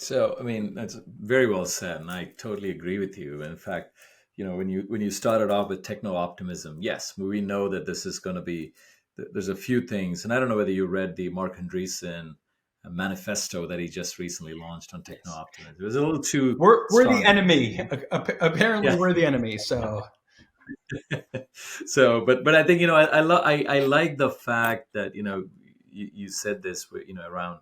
So, I mean, that's very well said, and I totally agree with you. In fact, when you started off with techno optimism, yes, we know that this is going to be. There's a few things, and I don't know whether you read the Mark Andreessen manifesto that he just recently launched on techno Yes. optimism. It was a little too We're the strong for me. enemy. Apparently, Yeah. we're the enemy. So So, but I think I like the fact that you said this around.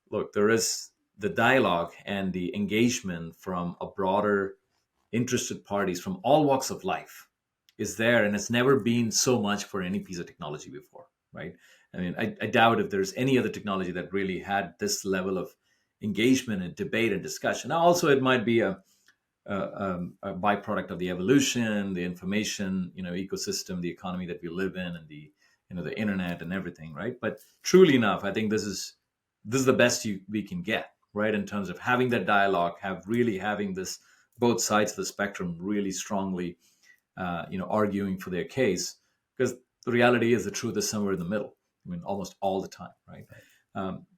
Look, there is the dialogue and the engagement from a broader interested parties from all walks of life is there, and it's never been so much for any piece of technology before, right? I mean, I doubt if there's any other technology that really had this level of engagement and debate and discussion. Now, also, it might be a byproduct of the evolution, the information, ecosystem, the economy that we live in, and the internet and everything, right? But truly enough, I think this is the best we can get, right? In terms of having that dialogue, having this both sides of the spectrum really strongly, arguing for their case, because the reality is the truth is somewhere in the middle. I mean, almost all the time, right?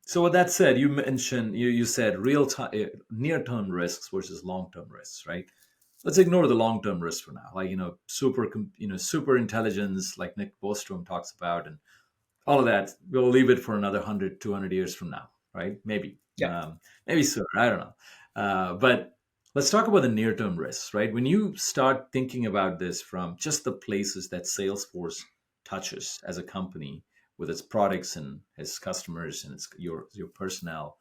So with that said, you said real time, near term risks versus long term risks, right? Let's ignore the long term risks for now, like super intelligence, like Nick Bostrom talks about, and all of that. We'll leave it for another 100, 200 years from now, right? Maybe, yeah, maybe sooner. I don't know, but let's talk about the near term risks, right? When you start thinking about this from just the places that Salesforce touches as a company with its products and its customers and your personnel,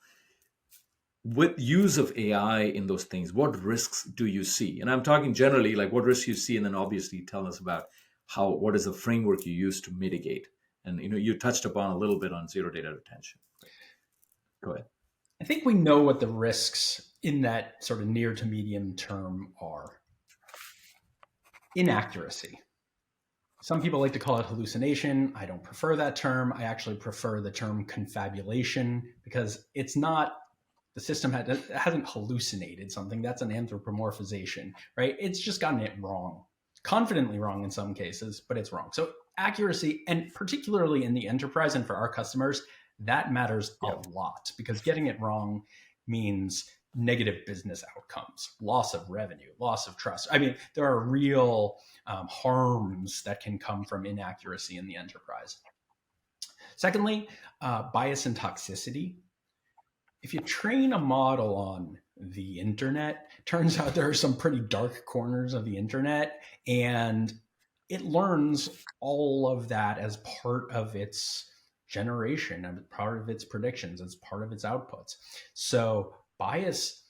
with use of AI in those things, what risks do you see? And I'm talking generally, like what risks you see, and then obviously tell us about what is the framework you use to mitigate. And you touched upon a little bit on zero data retention. Go ahead. I think we know what the risks in that sort of near to medium term are. Inaccuracy. Some people like to call it hallucination. I don't prefer that term. I actually prefer the term confabulation because it's not the system hasn't hallucinated something. That's an anthropomorphization, right? It's just gotten it wrong, confidently wrong in some cases, but it's wrong. So accuracy, and particularly in the enterprise and for our customers, that matters a Yeah. lot because getting it wrong means negative business outcomes, loss of revenue, loss of trust. I mean, there are real harms that can come from inaccuracy in the enterprise. Secondly, bias and toxicity. If you train a model on the internet, turns out there are some pretty dark corners of the internet, and it learns all of that as part of its generation, and part of its predictions, as part of its outputs. So bias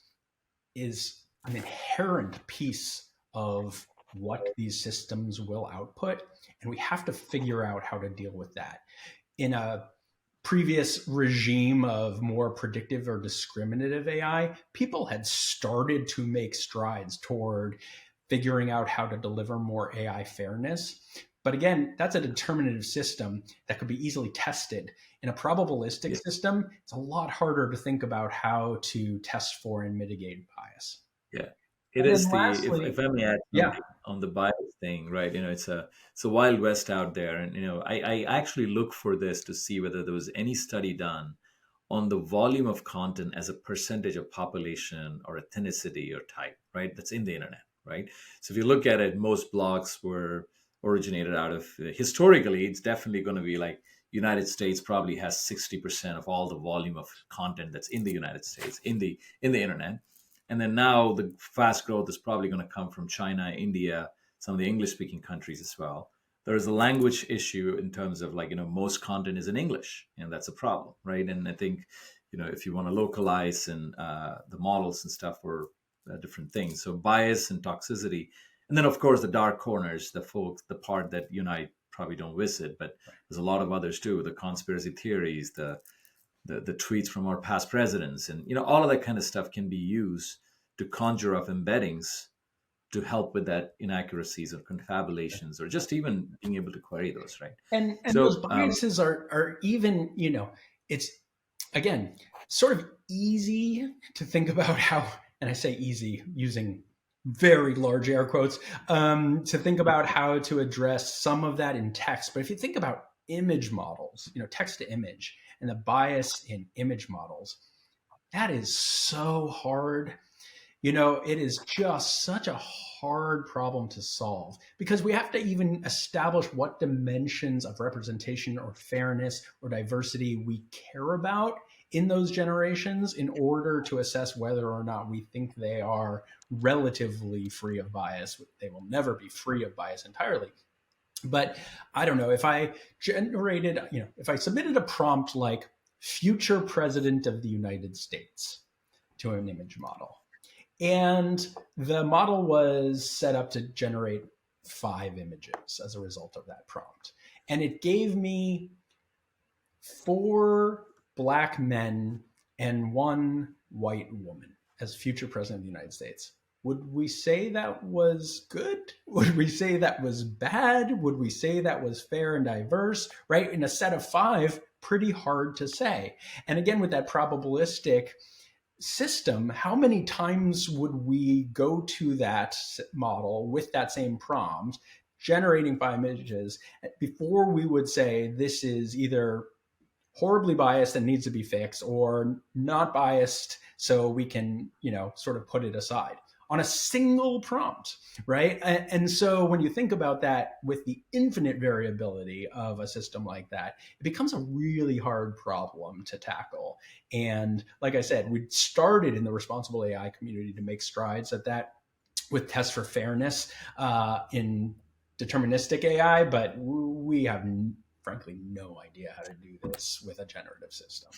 is an inherent piece of what these systems will output, and we have to figure out how to deal with that. In a previous regime of more predictive or discriminative AI, people had started to make strides toward figuring out how to deliver more AI fairness. But again, that's a determinative system that could be easily tested. In a probabilistic Yeah. system, it's a lot harder to think about how to test for and mitigate bias. Yeah, it And then is if lastly, I may add yeah, something on the bias thing, right? It's a wild west out there, and I actually look for this to see whether there was any study done on the volume of content as a percentage of population or ethnicity or type, right? That's in the internet, right? So if you look at it, most blogs were originated out of historically, it's definitely going to be like United States probably has 60% of all the volume of content that's in the United States in the internet. And then now the fast growth is probably going to come from China, India, some of the English speaking countries as well. There is a language issue in terms of like, most content is in English, and that's a problem, right? And I think, if you want to localize and the models and stuff for different things. So bias and toxicity. And then, of course, the dark corners, the part that you and I probably don't visit, but there's a lot of others too, the conspiracy theories, the tweets from our past presidents, and all of that kind of stuff can be used to conjure up embeddings to help with that inaccuracies or confabulations or just even being able to query those, right? and those So biases are even, it's again sort of easy to think about how, and I say easy using very large air quotes, to think about how to address some of that in text. But if you think about image models, text to image, and the bias in image models, That is so hard. You know, it is just such a hard problem to solve because we have to even establish what dimensions of representation or fairness or diversity we care about in those generations in order to assess whether or not we think they are relatively free of bias. They will never be free of bias entirely. But I don't know if I generated, if I submitted a prompt like future president of the United States to an image model, and the model was set up to generate 5 images as a result of that prompt. And it gave me 4 black men and 1 white woman as future president of the United States. Would we say that was good? Would we say that was bad? Would we say that was fair and diverse? Right? In a set of 5, pretty hard to say. And again, with that probabilistic system, how many times would we go to that model with that same prompt, generating 5 images, before we would say this is either horribly biased and needs to be fixed or not biased so we can, sort of put it aside on a single prompt, right? And so when you think about that with the infinite variability of a system like that, it becomes a really hard problem to tackle. And like I said, we started in the responsible AI community to make strides at that with tests for fairness in deterministic AI, but we have frankly no idea how to do this with a generative system.